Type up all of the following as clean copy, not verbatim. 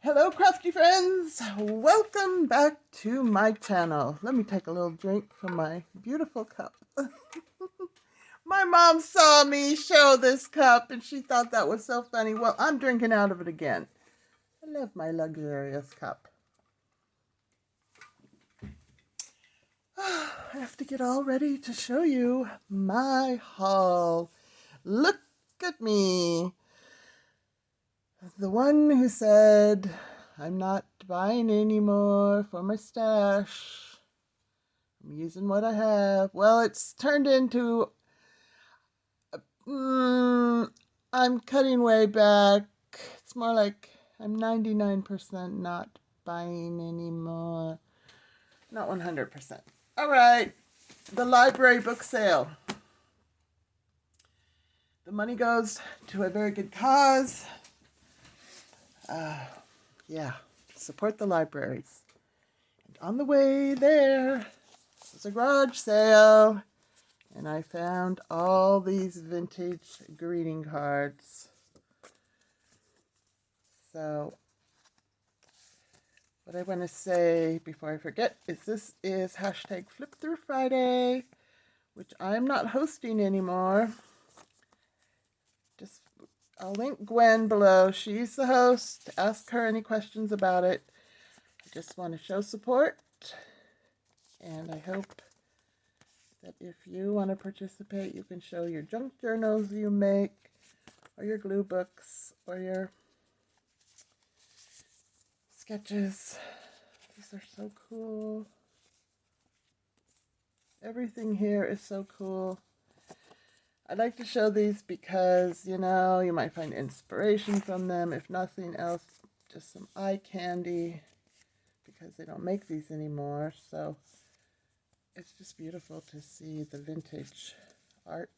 Hello, crafty friends. Welcome back to my channel. Let me take a little drink from my beautiful cup. My mom saw me show this cup and she thought that was so funny. Well, I'm drinking out of it again. I love my luxurious cup. I have to get all ready to show you my haul. Look at me. The one who said, I'm not buying anymore for my stash. I'm using what I have. Well, it's turned into, I'm cutting way back. It's more like I'm 99% not buying anymore. Not 100%. All right, the library book sale. The money goes to a very good cause. Yeah, support the libraries. And on the way there was a garage sale, and I found all these vintage greeting cards. So, what I want to say before I forget is this is hashtag Flip Through Friday, which I'm not hosting anymore. I'll link Gwen below. She's the host. Ask her any questions about it. I just want to show support, and I hope that if you want to participate, you can show your junk journals you make, or your glue books, or your sketches. These are so cool. Everything here is so cool. I like to show these because, you might find inspiration from them. If nothing else, just some eye candy, because they don't make these anymore. So it's just beautiful to see the vintage art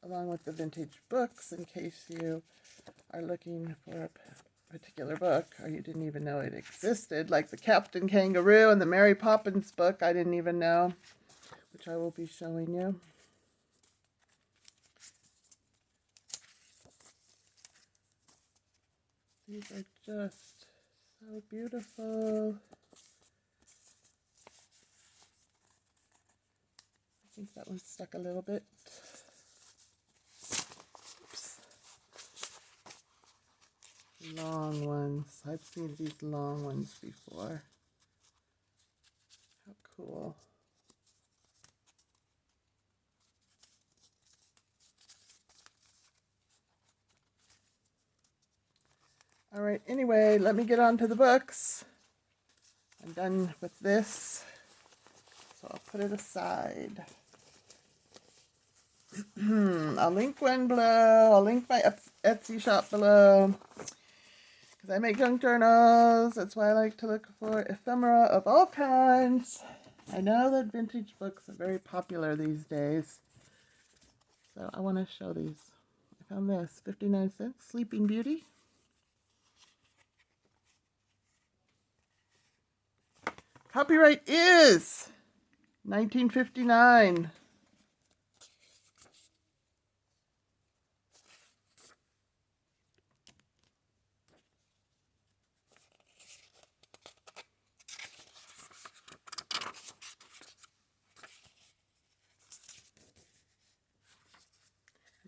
along with the vintage books, in case you are looking for a particular book or you didn't even know it existed, like the Captain Kangaroo and the Mary Poppins book I didn't even know, which I will be showing you. These are just so beautiful. I think that one stuck a little bit. Oops. Long ones. I've seen these long ones before. How cool. All right, anyway, let me get on to the books. I'm done with this, so I'll put it aside. I'll link Gwen below. I'll link my Etsy shop below, because I make junk journals. That's why I like to look for ephemera of all kinds. I know that vintage books are very popular these days, so I want to show these. I found this, 59 cents, Sleeping Beauty. Copyright is 1959.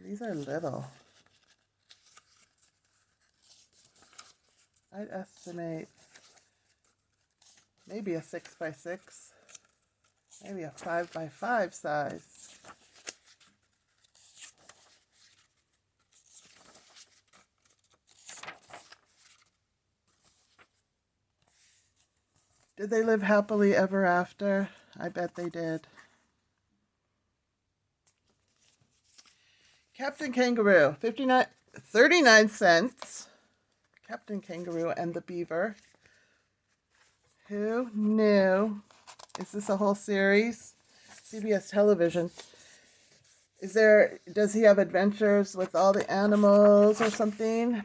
These are little. I'd estimate maybe a 6x6, maybe a 5x5 size. Did they live happily ever after? I bet they did. Captain Kangaroo, 39 cents. Captain Kangaroo and the Beaver. Who knew? Is this a whole series? CBS television. Does he have adventures with all the animals or something?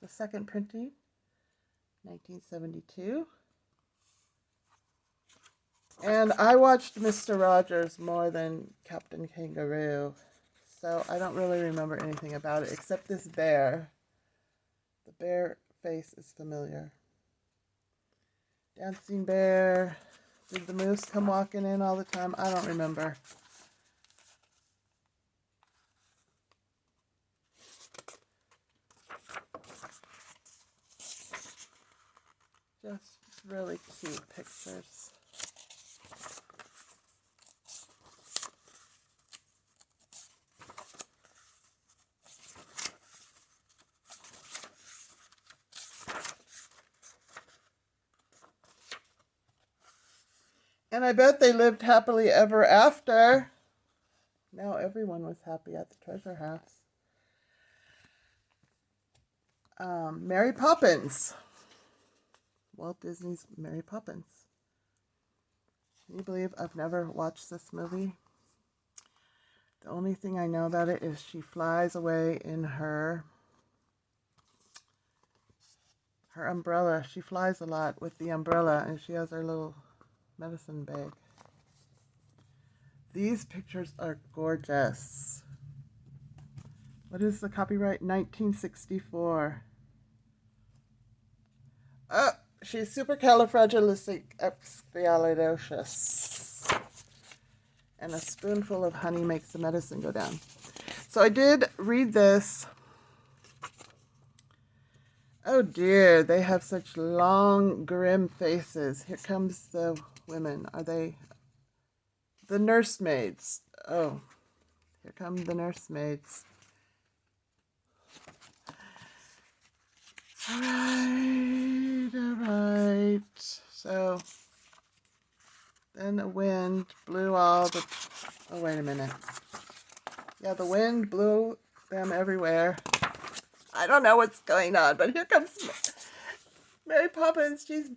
The second printing, 1972. And I watched Mr. Rogers more than Captain Kangaroo, so I don't really remember anything about it except this bear. The bear face is familiar. Dancing bear. Did the moose come walking in all the time? I don't remember. Just really cute pictures. And I bet they lived happily ever after. Now everyone was happy at the treasure house. Mary Poppins. Walt Disney's Mary Poppins. Can you believe I've never watched this movie? The only thing I know about it is she flies away in her umbrella. She flies a lot with the umbrella, and she has her little medicine bag. These pictures are gorgeous. What is the copyright? 1964. Oh, she's supercalifragilisticexpialidocious. And a spoonful of honey makes the medicine go down. So I did read this. Oh dear, they have such long, grim faces. Here comes the women. Are they the nursemaids? Oh, here come the nursemaids. All right. So then the wind blew all the... Oh, wait a minute. Yeah, the wind blew them everywhere. I don't know what's going on, but here comes Mary Poppins. She's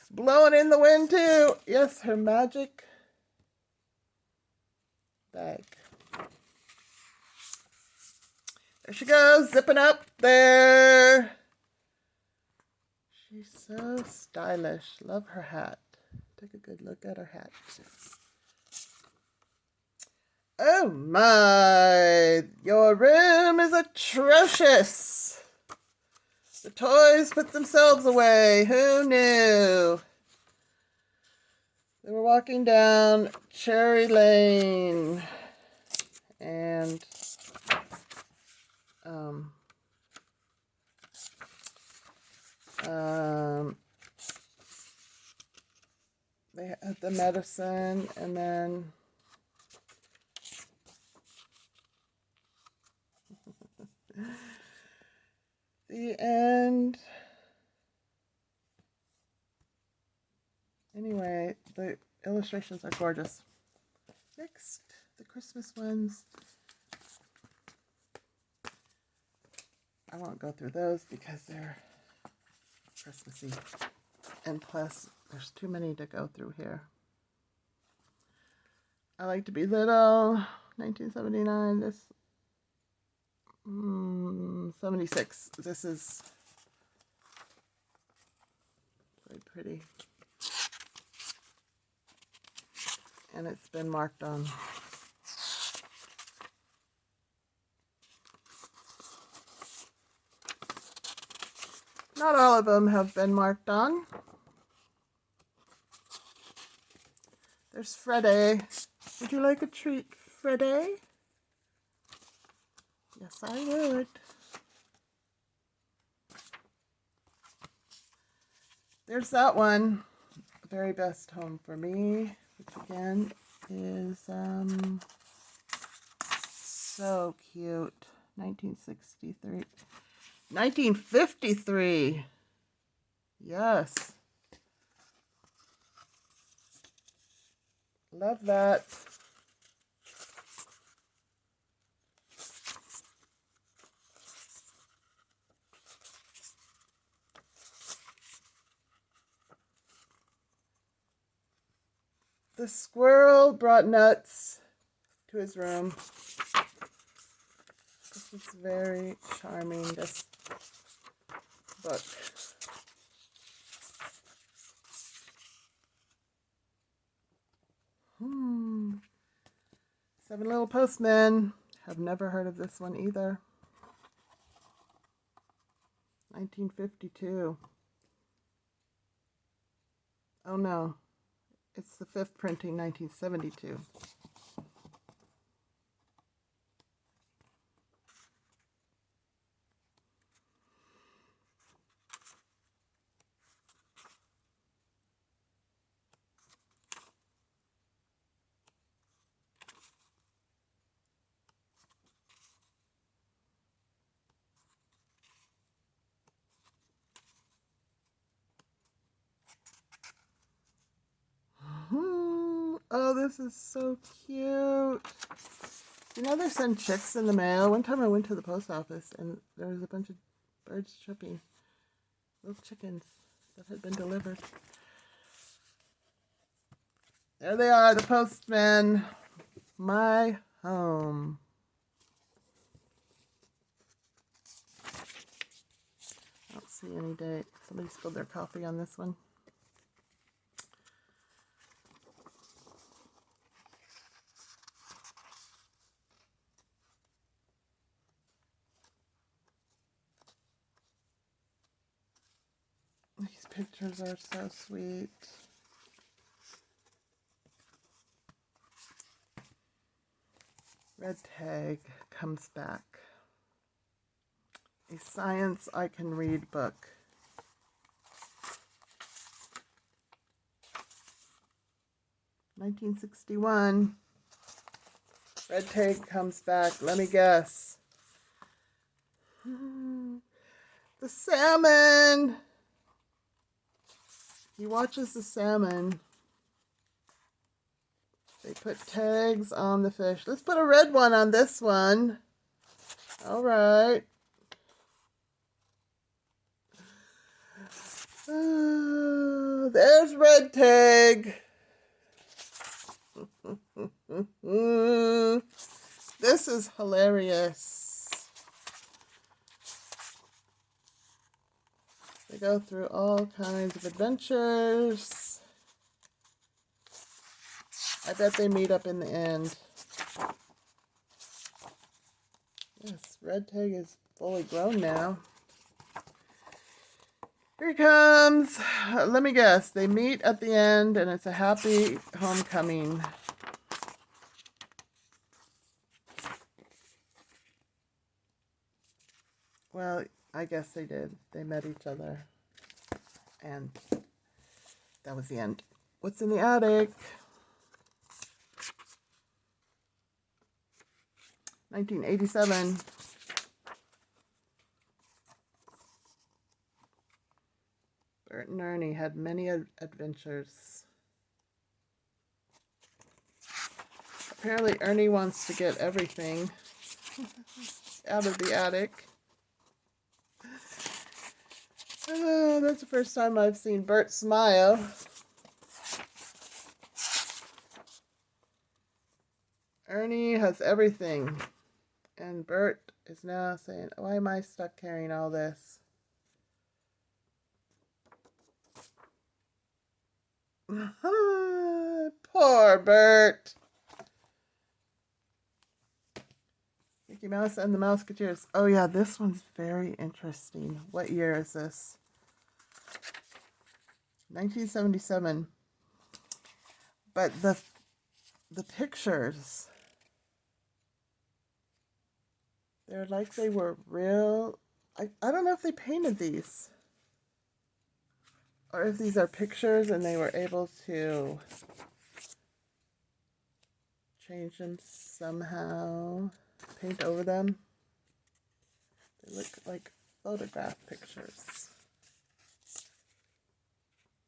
blowing in the wind too. Yes, her magic bag. There she goes, zipping up there. She's so stylish. Love her hat. Take a good look at her hat. Oh my, your room is atrocious. The toys put themselves away. Who knew? They were walking down Cherry Lane and they had the medicine, and then the end. Anyway, the illustrations are gorgeous. Next, the Christmas ones. I won't go through those because they're Christmassy. And plus, there's too many to go through here. I Like to Be Little, 1979. This, 76. This is very pretty. And it's been marked on. Not all of them have been marked on. There's Freddie. Would you like a treat, Freddie? Yes, I would. There's that one. The Very Best Home for Me, which again is so cute. 1963. 1953. Yes. Love that. The squirrel brought nuts to his room. This is very charming, this book. Seven Little Postmen. Have never heard of this one either. 1952. Oh no, it's the fifth printing, 1972. Oh, this is so cute. You know, they send chicks in the mail. One time I went to the post office and there was a bunch of birds chirping. Little chickens that had been delivered. There they are, the postmen. My home. I don't see any date. Somebody spilled their coffee on this one. These pictures are so sweet. Red Tag comes back. A Science I Can Read book. $1961. Red Tag comes back. Let me guess. The salmon. He watches the salmon. They put tags on the fish. Let's put a red one on this one. All right. There's Red Tag. This is hilarious. They go through all kinds of adventures. I bet they meet up in the end. Yes, Red Tag is fully grown now. Here he comes. Let me guess. They meet at the end and it's a happy homecoming. Well, I guess they did. They met each other. And that was the end. What's in the attic? 1987. Bert and Ernie had many adventures. Apparently Ernie wants to get everything out of the attic. Oh, that's the first time I've seen Bert smile. Ernie has everything. And Bert is now saying, why am I stuck carrying all this? Poor Bert. Mickey Mouse and the Mouseketeers. Oh yeah, this one's very interesting. What year is this? 1977. But the pictures, they're like they were real. I don't know if they painted these. Or if these are pictures and they were able to change them somehow, paint over them. They look like photograph pictures.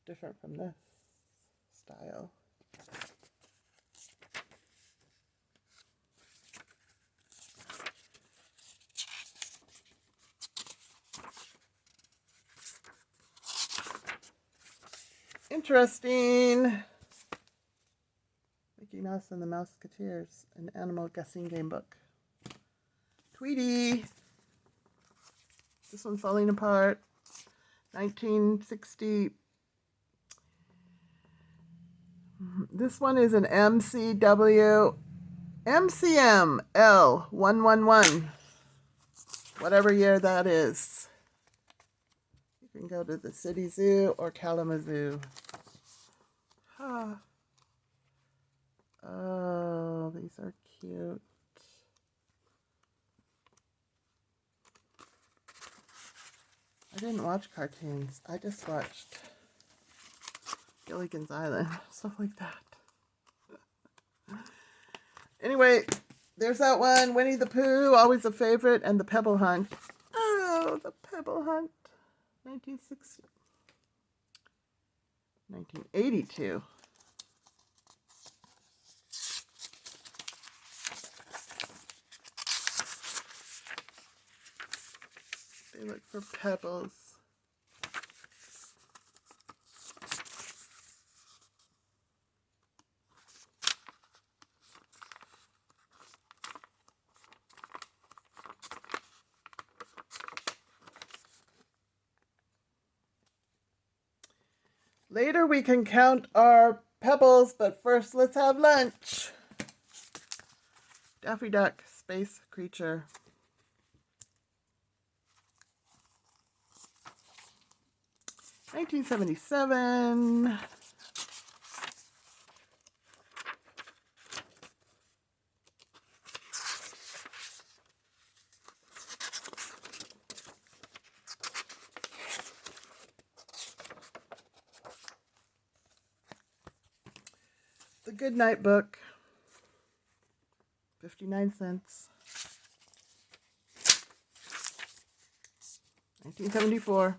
Different from this style. Interesting. Mickey Mouse and the Mouseketeers, an animal guessing game book. Tweety. This one's falling apart. 1960. This one is an MCW MCM L111. Whatever year that is. can go to the City Zoo or Kalamazoo. Oh, these are cute. I didn't watch cartoons. I just watched Gilligan's Island, stuff like that. Anyway, there's that one. Winnie the Pooh, always a favorite, and the Pebble Hunt. Oh, the Pebble Hunt. 1982. They look for pebbles. Later we can count our pebbles, but first let's have lunch. Daffy Duck, space creature. $1977. The Goodnight Book, 59 cents. 1974.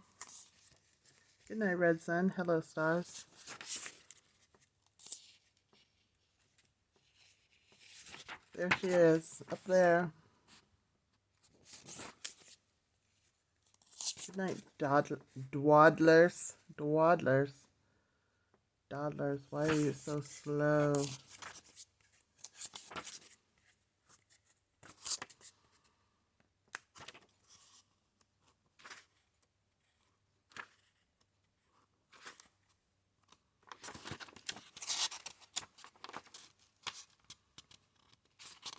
Good night, Red Sun. Hello, stars. There she is, up there. Good night, dawdlers. Dawdlers. Dawdlers, why are you so slow?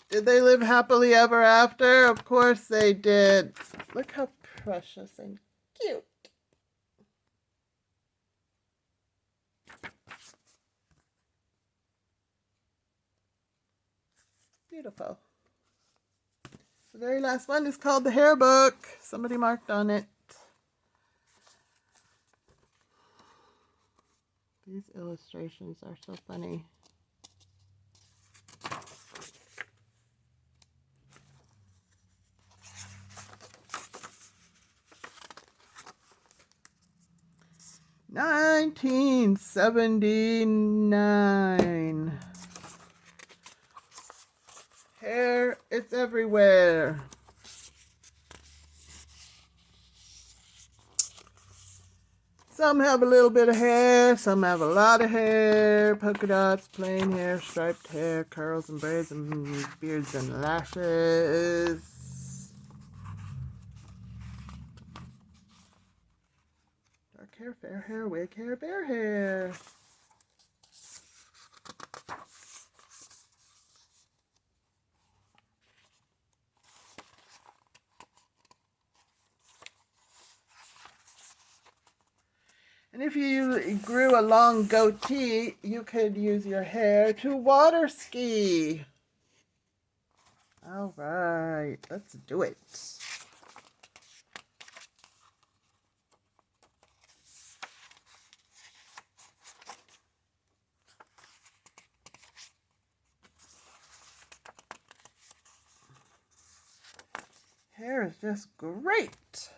Did they live happily ever after? Of course they did. Look how precious and cute. Beautiful. The very last one is called The Hair Book. Somebody marked on it. These illustrations are so funny. $1979. Hair, it's everywhere. Some have a little bit of hair, some have a lot of hair, polka dots, plain hair, striped hair, curls and braids and beards and lashes. Dark hair, fair hair, wig hair, bear hair. And if you grew a long goatee, you could use your hair to water ski. All right, let's do it. Hair is just great.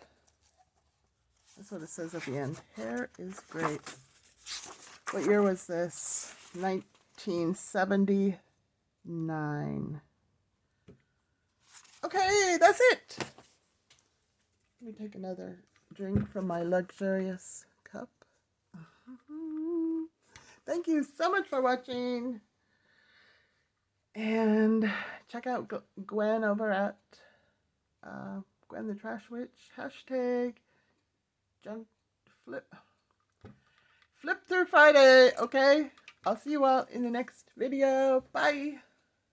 That's what it says at the end. Hair is great. What year was this? 1979. Okay, that's it. Let me take another drink from my luxurious cup. Thank you so much for watching. And check out Gwen over at Gwen the Trash Witch. Hashtag Junk Flip Through Friday. Okay, I'll see you all in the next video. Bye.